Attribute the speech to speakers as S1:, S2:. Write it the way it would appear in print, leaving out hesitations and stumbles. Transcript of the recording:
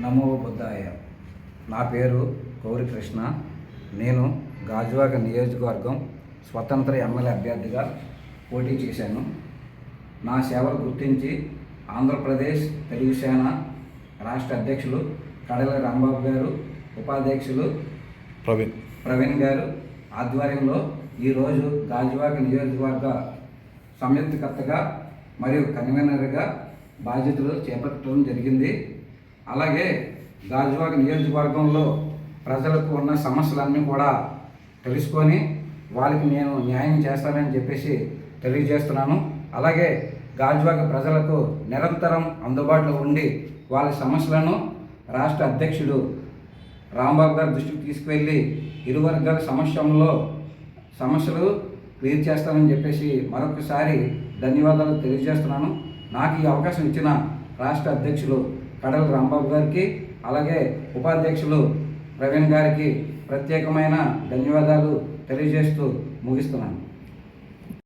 S1: నమో బుద్ధాయ. నా పేరు కౌరి కృష్ణ. నేను గాజువాక నియోజకవర్గం స్వతంత్ర ఎమ్మెల్యే అభ్యర్థిగా పోటీ చేశాను. నా సేవలు గుర్తించి ఆంధ్రప్రదేశ్ తెలుగు సేన రాష్ట్ర అధ్యక్షులు కడల రాంబాబు గారు, ఉపాధ్యక్షులు ప్రవీణ్ గారు ఆధ్వర్యంలో ఈరోజు గాజువాక నియోజకవర్గ సంయుక్తకర్తగా మరియు కన్వీనర్గా బాధ్యతలు చేపట్టడం జరిగింది. అలాగే గాజువాక నియోజకవర్గంలో ప్రజలకు ఉన్న సమస్యలన్నీ కూడా తెలుసుకొని వాళ్ళకి నేను న్యాయం చేస్తానని చెప్పేసి తెలియజేస్తున్నాను. అలాగే గాజువాక ప్రజలకు నిరంతరం అందుబాటులో ఉండి వాళ్ళ సమస్యలను రాష్ట్ర అధ్యక్షుడు రాంబాబు గారి దృష్టికి తీసుకువెళ్ళి ఇరు వర్గాల సమస్యలు క్లియర్ చేస్తానని చెప్పేసి మరొకసారి ధన్యవాదాలు తెలియజేస్తున్నాను. నాకు ఈ అవకాశం ఇచ్చిన రాష్ట్ర అధ్యక్షులు కడల రాంబాబు గారికి, అలాగే ఉపాధ్యక్షులు ప్రవీణ్ గారికి ప్రత్యేకమైన ధన్యవాదాలు తెలియజేస్తూ ముగిస్తున్నాను.